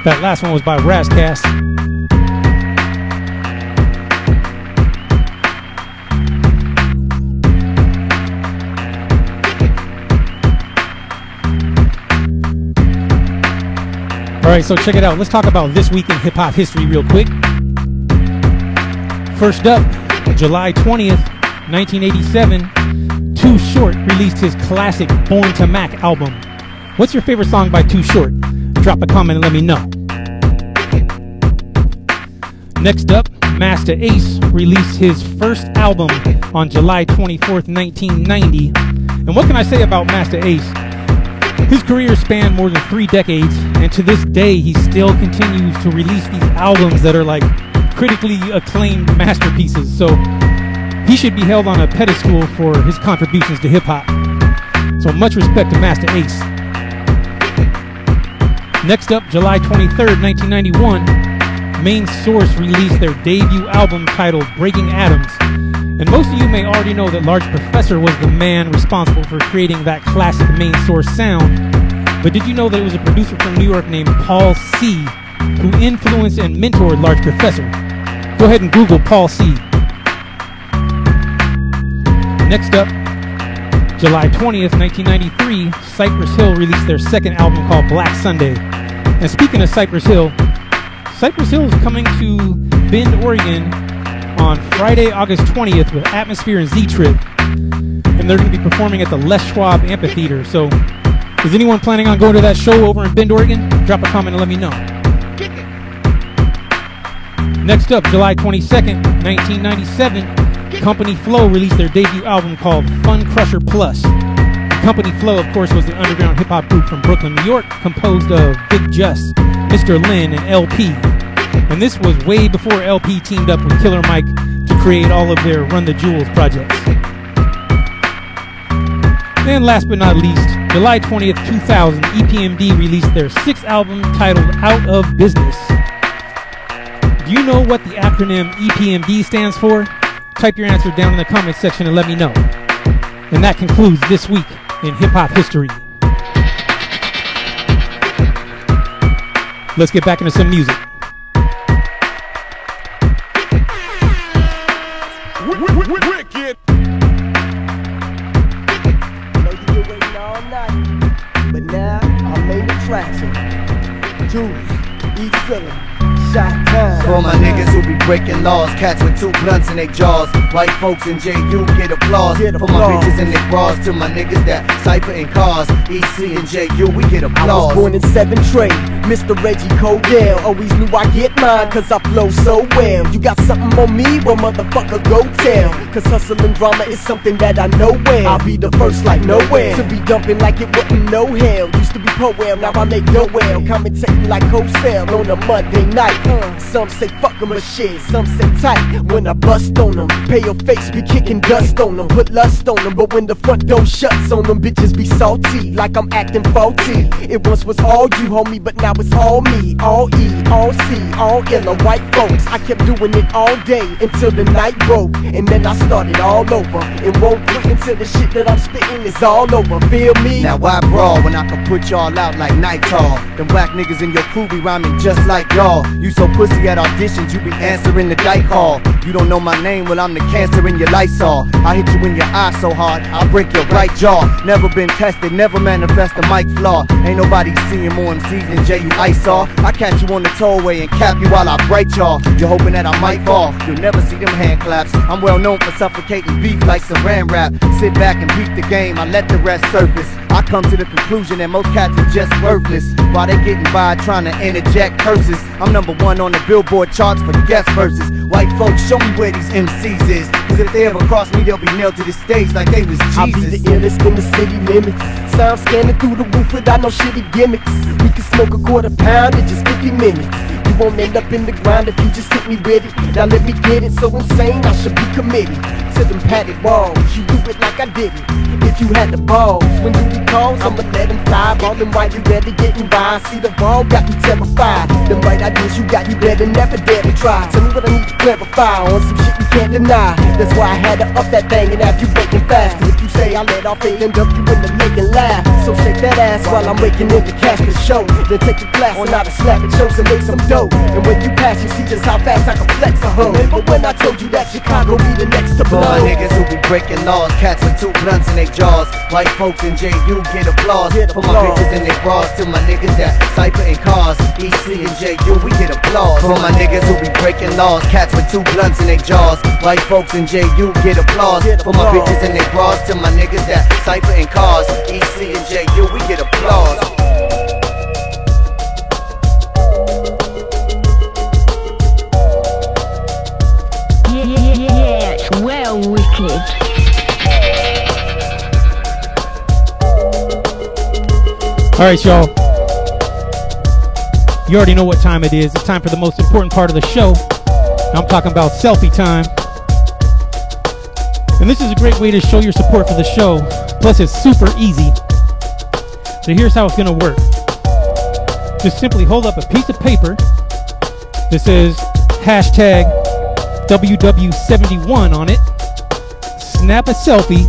That last one was by Razzcast. Alright, so check it out. Let's talk about this week in hip-hop history real quick. First up, July 20th, 1987, Too Short released his classic Born to Mac album. What's your favorite song by Too Short? Drop a comment and let me know. Next up, Masta Ace released his first album on July 24th, 1990. And what can I say about Masta Ace? His career spanned more than 3 decades, and to this day he still continues to release these albums that are like critically acclaimed masterpieces. So he should be held on a pedestal for his contributions to hip-hop. So much respect to Masta Ace. Next up, July 23rd, 1991, Main Source released their debut album titled Breaking Atoms. And most of you may already know that Large Professor was the man responsible for creating that classic Main Source sound. But did you know that it was a producer from New York named Paul C who influenced and mentored Large Professor? Go ahead and Google Paul C. Next up, July 20th, 1993, Cypress Hill released their second album called Black Sunday. And speaking of Cypress Hill is coming to Bend, Oregon on Friday, August 20th with Atmosphere and Z-Trip. And they're going to be performing at the Les Schwab Amphitheater. So Is anyone planning on going to that show over in Bend, Oregon? Drop a comment and let me know. Next up, July 22nd, 1997, Company Flow released their debut album called Fun Crusher Plus. Company Flow, of course, was the underground hip-hop group from Brooklyn, New York, composed of Big Just, Mr. Lynn, and LP. And this was way before LP teamed up with Killer Mike to create all of their Run the Jewels projects. And last but not least, July 20th, 2000, EPMD released their 6th album titled Out of Business. Do you know what the acronym EPMD stands for? Type your answer down in the comment section and let me know. And that concludes this week in hip-hop history. Let's get back into some music.
Wicked.
But now I made a traction. Juice, East Philly, shot time.
For my niggas who be breaking laws, cats with 2 blunts in their jaws. White folks in JU get applause. For my bitches and their bras. To my niggas that cipher in cars, EC and JU, we get applause.
I was born in 7 trade, Mr. Reggie Codell. Always knew I get mine, cause I flow so well. You got something on me, well motherfucker go tell. Cause hustle and drama is something that I know well. I'll be the first like nowhere, to be dumping like it wasn't no hell. Used to be Powell, now I make no well. Commentating like Cosell on a Monday night. Some say fuck 'em or shit, some say tight. When I bust on them, pale face be kicking dust on them. Put lust on them, but when the front door shuts on them, bitches be salty, like I'm acting faulty. It once was all you, homie, but now it's all me. All E, all C, all illa, white folks. I kept doing it all day until the night broke. And then I started all over, and won't quit until the shit that I'm spitting is all over. Feel me?
Now why brawl when I can put y'all out like Nitol? Them whack niggas in your crew be rhyming just like y'all. You so pussy at auditions, you be answering the dyke call. You don't know my name, well I'm the cancer in your Lysol. I hit you in your eye so hard, I'll break your right jaw. Never been tested, never manifest a mic flaw. Ain't nobody seeing more MCs than J.U. Ice-Saw. I catch you on the tollway and cap you while I bright y'all. You're hoping that I might fall, you'll never see them hand claps. I'm well known for suffocating beef like Saran wrap. Sit back and beat the game, I let the rest surface. I come to the conclusion that most cats are just worthless, while they getting by trying to interject curses. I'm #1 on the Billboard charts for guest verses. White folks, show me where these MCs is, cause if they ever cross me, they'll be nailed to the stage like they was Jesus.
I be the illest in the city limits. Sound scanning through the roof without no shitty gimmicks. We can smoke a £1/4 in just 50 minutes. You won't end up in the ground if you just hit me with it. Now let me get it, so insane I should be committed to them padded walls. You do it like I did it. If you had the balls, when duty calls, I'ma let them fly. Ballin' while you ready getting by. See the ball got me terrified. Them right ideas you got, you better never dare to try. Tell me what I need to clarify on some shit you can't deny. That's why I had to up that thing and have you breaking fast. And if you say I let off, they end up you in the lake and laugh. So shake that ass while I'm waking in the cash the show. Then take your class on how to slap it, shows and make some dough. And when you pass, you see just how fast I can flex a hoe. But when I told you that Chicago be the next to blow.
For my niggas who be breaking laws, cats with 2 blunts in their jaws. White folks in JU get applause. For my bitches and their bras. To my niggas that cipher in cars, EC and JU, we get applause. For my niggas who be breaking laws, cats with 2 blunts in their jaws. White folks in JU get applause. For my bitches and their bras. To my niggas that cipher in cars, EC and JU, we get applause.
Yeah, it's well wicked.
Alright, y'all. You already know what time it is. It's time for the most important part of the show. I'm talking about selfie time. And this is a great way to show your support for the show. Plus, it's super easy. So here's how it's going to work. Just simply hold up a piece of paper that says hashtag WW71 on it. Snap a selfie,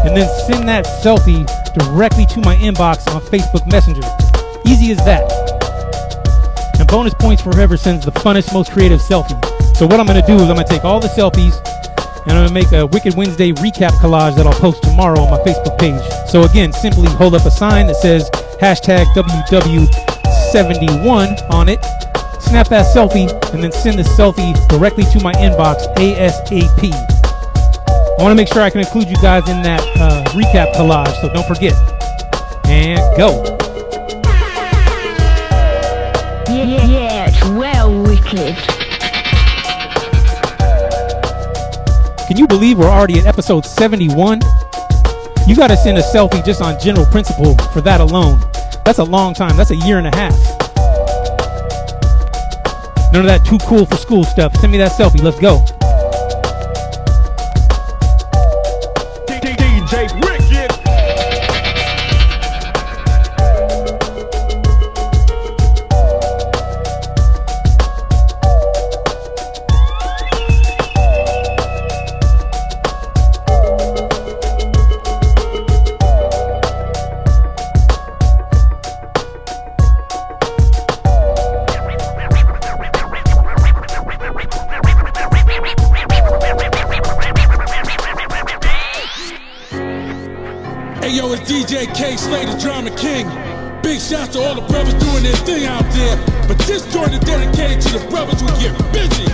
and then send that selfie directly to my inbox on Facebook Messenger. Easy as that. And bonus points for whoever sends the funnest, most creative selfie. So what I'm going to do is I'm going to take all the selfies and I'm going to make a Wicked Wednesday recap collage that I'll post tomorrow on my Facebook page. So again, simply hold up a sign that says hashtag WW71 on it. Snap that selfie and then send the selfie directly to my inbox ASAP. I want to make sure I can include you guys in that recap collage, so don't forget. And go.
Yeah, it's well wicked.
Can you believe we're already at episode 71? You gotta send a selfie just on general principle for that alone. That's a long time. That's a year and a half. None of that too cool for school stuff. Send me that selfie. Let's go.
DJ Wicked.
DJ K, Slay the Drama King. Big shout to all the brothers doing their thing out there. But this joint is dedicated to the brothers who get busy.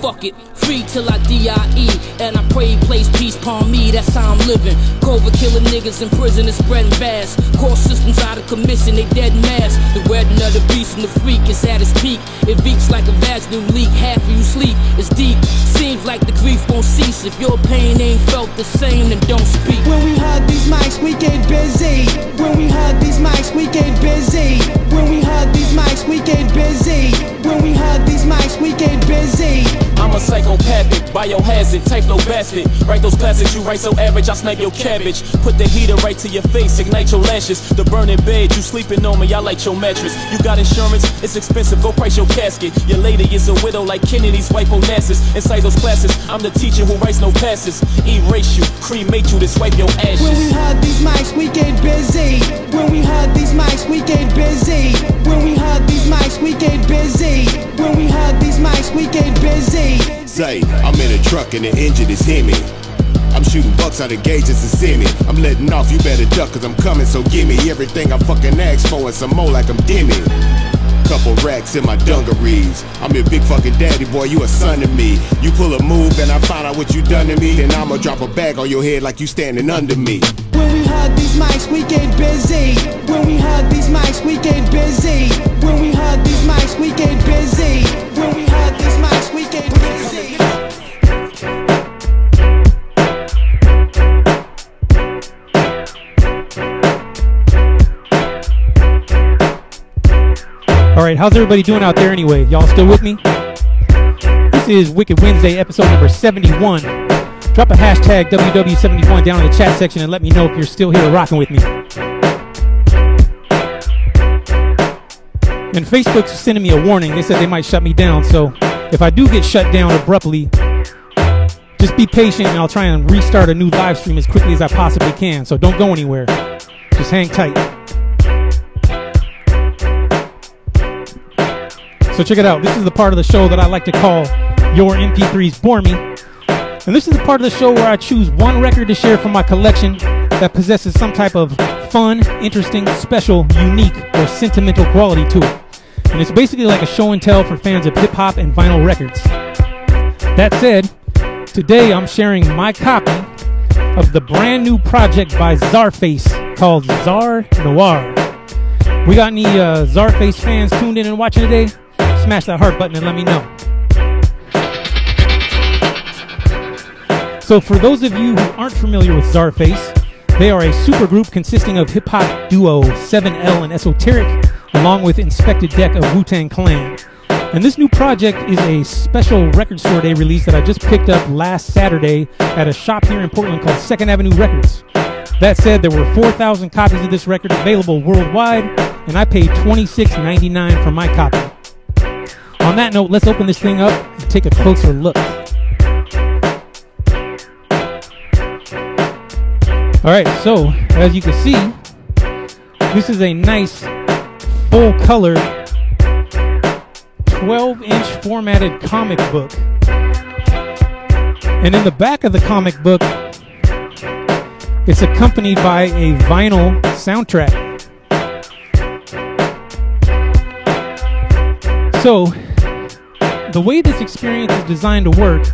Fuck it, free till I D.I.E. And I pray he plays peace upon me, that's how I'm living. Covert killing niggas in prison is spreading fast. Core systems out of commission, they dead mass. The wedding of the beast and the freak is at its peak. It leaks like a vaginal leak, half of you sleep, it's deep. Seems like the grief won't cease. If your pain ain't felt the same, then don't speak.
When we hug these mics, we get busy. When we hug these mics, we get busy. When we hug these mics, we get busy. When we hug these mics, we get busy.
I'm a psychopathic, biohazard, type no bastard. Write those classics, you write so average, I snipe your cabbage. Put the heater right to your face, ignite your lashes. The burning bed, you sleeping on me, I light your mattress. You got insurance, it's expensive, go price your casket. Your lady is a widow like Kennedy's wife Onassis. Inside those classes, I'm the teacher who writes no passes. Erase you, cremate you, to swipe your ashes.
When we hug these mics, we get busy. When we hug these mics, we get busy. When we hug these mics, we get busy. When we hug these mics, we get busy.
Say, I'm in a truck and the engine is Hemi. I'm shooting bucks out of gauges and semi. I'm letting off, you better duck cause I'm coming, so gimme everything I fucking asked for and some more like I'm Demi. Couple racks in my dungarees. I'm your big fucking daddy, boy, you a son to me. You pull a move and I find out what you done to me, then I'ma drop a bag on your head like you standing under me.
When we hug these mics, we get busy. When we hug these mics, we get busy. When we hug these mics, we get busy. When we hug these mics, we get busy.
Alright, how's everybody doing out there anyway? Y'all still with me? This is Wicked Wednesday, episode number 71. Drop a hashtag WW71 down in the chat section and let me know if you're still here rocking with me. And Facebook's sending me a warning. They said they might shut me down, so if I do get shut down abruptly, just be patient and I'll try and restart a new live stream as quickly as I possibly can. So don't go anywhere. Just hang tight. So check it out. This is the part of the show that I like to call Your MP3s Bore Me. And this is the part of the show where I choose one record to share from my collection that possesses some type of fun, interesting, special, unique, or sentimental quality to it. And it's basically like a show and tell for fans of hip-hop and vinyl records. That said, today I'm sharing my copy of the brand new project by Czarface called Czar Noir. We got any Czarface fans tuned in and watching today? Smash that heart button and let me know. So for those of you who aren't familiar with Czarface, they are a supergroup consisting of hip-hop duo 7L and Esoteric, along with Inspected Deck of Wu-Tang Clan. And this new project is a special record store day release that I just picked up last Saturday at a shop here in Portland called 2nd Avenue Records. That said, there were 4,000 copies of this record available worldwide, and I paid $26.99 for my copy. On that note, let's open this thing up and take a closer look. Alright, so as you can see, this is a nice full-color 12-inch formatted comic book. And in the back of the comic book, it's accompanied by a vinyl soundtrack. So, the way this experience is designed to work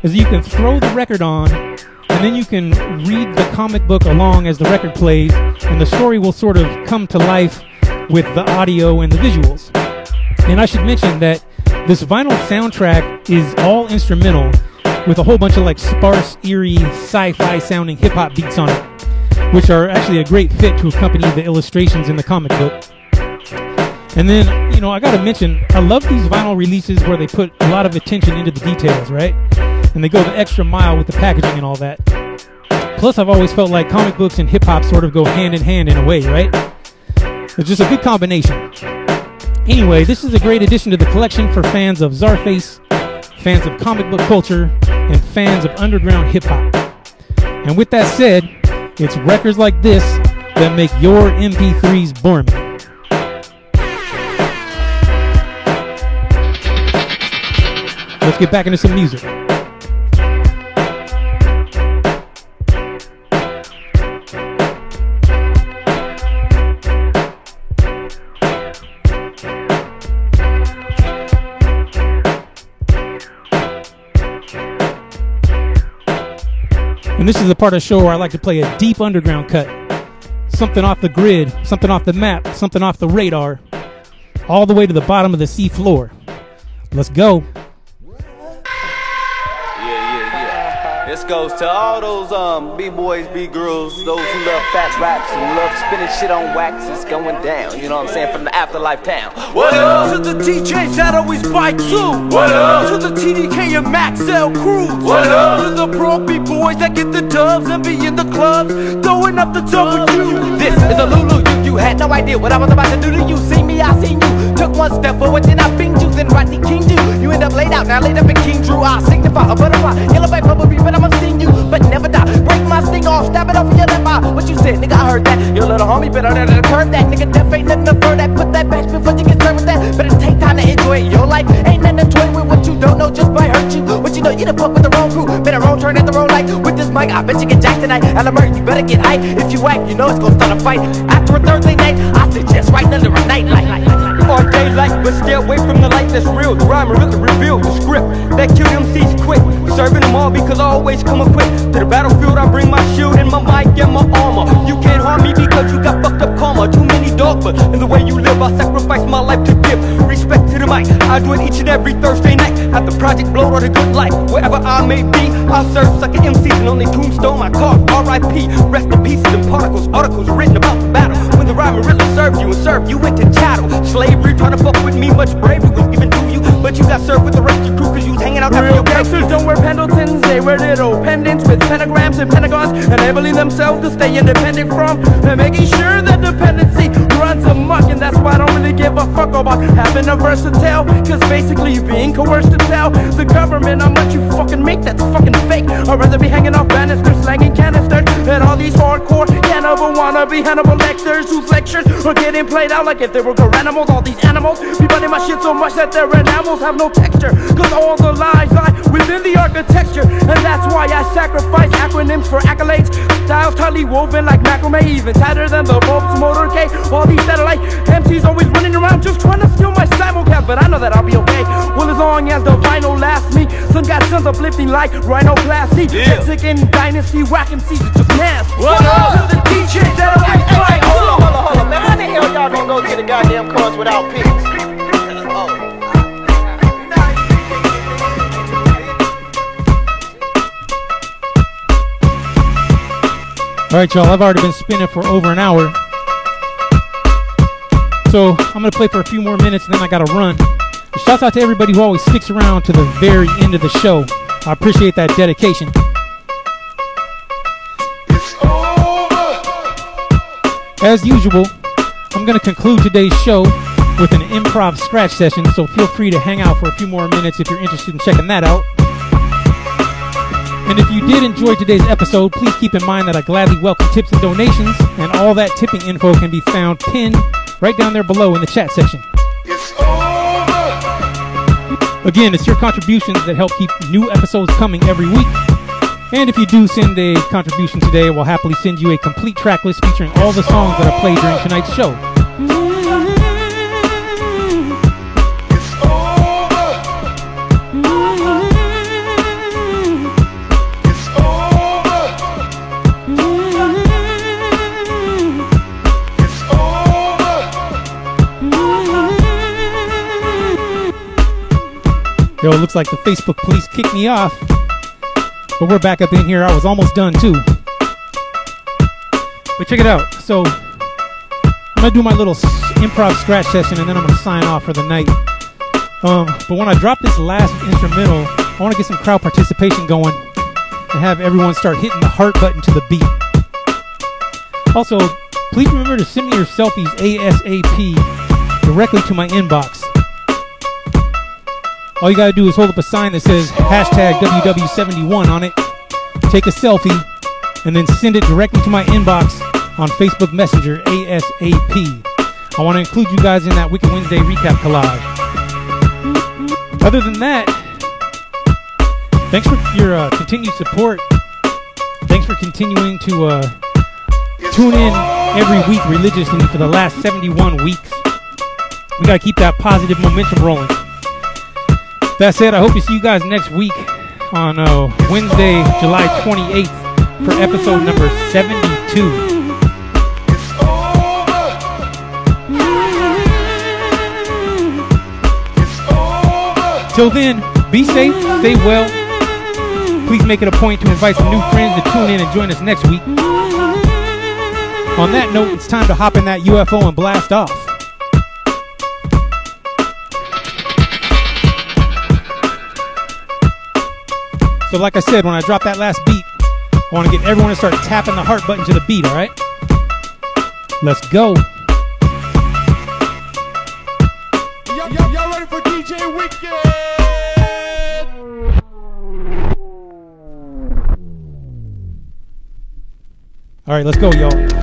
is you can throw the record on, and then you can read the comic book along as the record plays, and the story will sort of come to life with the audio and the visuals. And I should mention that this vinyl soundtrack is all instrumental with a whole bunch of like sparse, eerie, sci-fi sounding hip-hop beats on it, which are actually a great fit to accompany the illustrations in the comic book. And then, you know, I gotta mention, I love these vinyl releases where they put a lot of attention into the details, right? And they go the extra mile with the packaging and all that. Plus, I've always felt like comic books and hip-hop sort of go hand in hand in a way, right? It's just a good combination. Anyway, this is a great addition to the collection for fans of Czarface, fans of comic book culture, and fans of underground hip-hop. And with that said, it's records like this that make your MP3s bore me. Let's get back into some music. And this is the part of the show where I like to play a deep underground cut. Something off the grid, something off the map, something off the radar, all the way to the bottom of the sea floor. Let's go.
This goes to all those B-boys, B-girls, those who love fat raps and love spinning shit on wax. It's going down, you know what I'm saying, from the afterlife town.
What up? To the DJs that always buy too. What up? To the TDK and Max L crews. What up? To the pro B-boys that get the dubs and be in the clubs, throwing up the W.
This is a Lulu. You had no idea what I was about to do to you. See me, I seen you. Took one step forward, then I binged you, then Rodney King you. You end up laid out, now laid up in King Drew. I signify a butterfly, yellow back bumblebee, but I'ma sting you, but never die. Break my sting off, stab it off your left eye. What you said, nigga, I heard that. Your little homie better than the curve that. Nigga, death ain't nothing to fur that. Put that back before you get served with that. Better take time to enjoy it. Your life ain't nothing to toy with. What you don't know just might hurt you. What you know, you done fuck with the wrong crew. Made a wrong turn at the wrong light. With this mic, I bet you get jacked tonight. Alamert, you better get hype. If you act, you know it's gonna start a fight. After a Thursday night, I suggest right under a night light.
Or daylight, but stay away from the light that's real. The rhyme really revealed the script that killed MCs quick. Serving them all because I always come equipped. To the battlefield I bring my shield and my mic and my armor. You can't harm me because you got fucked up karma. Too many dogma in the way you live. I sacrifice my life to give respect to the mic. I do it each and every Thursday night at the Project Blow or the Good Life. Wherever I may be, I'll serve sucker MCs and on their tombstone my carve R.I.P. Rest in pieces and particles. Articles written about the battle. When the rhyme really served you and served you into chattel. Slavery trying to fuck with me, much bravery was given to you, but you got served with the rest of your crew cause you was hanging out after
Real
your
gangsters don't wear Pendletons, they wear little pendants with pentagrams and pentagons, enabling themselves to stay independent from and making sure that dependency runs amok. And that's why I don't really give a fuck about having a verse to tell, cause basically you're being coerced to tell the government how much you fucking make that's fucking fake. I'd rather be hanging off banisters, slanging canisters, and all these hardcore cannibal wannabe Hannibal Lecters whose lectures are getting played out like if they were animals. All these animals be running my shit so much that their enamels have no texture, cause all the lies lie within the architecture. And that's why I sacrifice acronyms for accolades, styles tightly woven like macrame, even tighter than the Pope's motorcade. All these satellite MCs always running around just trying to steal my simulcast, but I know that I'll be okay. Well, as long as the vinyl lasts me. Some got sons uplifting like rhinoplasty, Mexican dynasty, whack MCs are just nasty. What up to the DJs that are like fight?
Hold on, man. How the hell y'all gonna go to the goddamn cars without picks?
Alright, y'all, I've already been spinning for over an hour. So I'm going to play for a few more minutes and then I got to run. Shouts out to everybody who always sticks around to the very end of the show. I appreciate that dedication. As usual, I'm going to conclude today's show with an improv scratch session, so feel free to hang out for a few more minutes if you're interested in checking that out. And if you did enjoy today's episode, please keep in mind that I gladly welcome tips and donations, and all that tipping info can be found pinned right down there below in the chat section. Again, it's your contributions that help keep new episodes coming every week. And if you do send a contribution today, we'll happily send you a complete track list featuring all the songs that I played during tonight's show. Yo, it looks like the Facebook police kicked me off. But we're back up in here. I was almost done too. But check it out. So I'm going to do my little improv scratch session and then I'm going to sign off for the night. But when I drop this last instrumental, I want to get some crowd participation going and have everyone start hitting the heart button to the beat. Also, please remember to send me your selfies ASAP directly to my inbox. All you gotta do is hold up a sign that says hashtag WW71 on it, take a selfie, and then send it directly to my inbox on Facebook Messenger ASAP. I want to include you guys in that Wicked Wednesday recap collage. Other than that, thanks for your continued support. Thanks for continuing to tune in every week religiously for the last 71 weeks. We gotta keep that positive momentum rolling. That said, I hope to see you guys next week on Wednesday, July 28th for episode number 72. Till then, be safe, stay well. Please make it a point to invite some new friends to tune in and join us next week. On that note, it's time to hop in that UFO and blast off. So like I said, when I drop that last beat, I want to get everyone to start tapping the heart button to the beat, alright? Let's go.
Y'all ready for DJ Wicked?
Alright, let's go, y'all.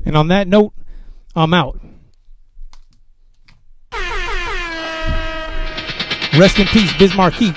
And on that note, I'm out. Rest in peace, Biz Markie.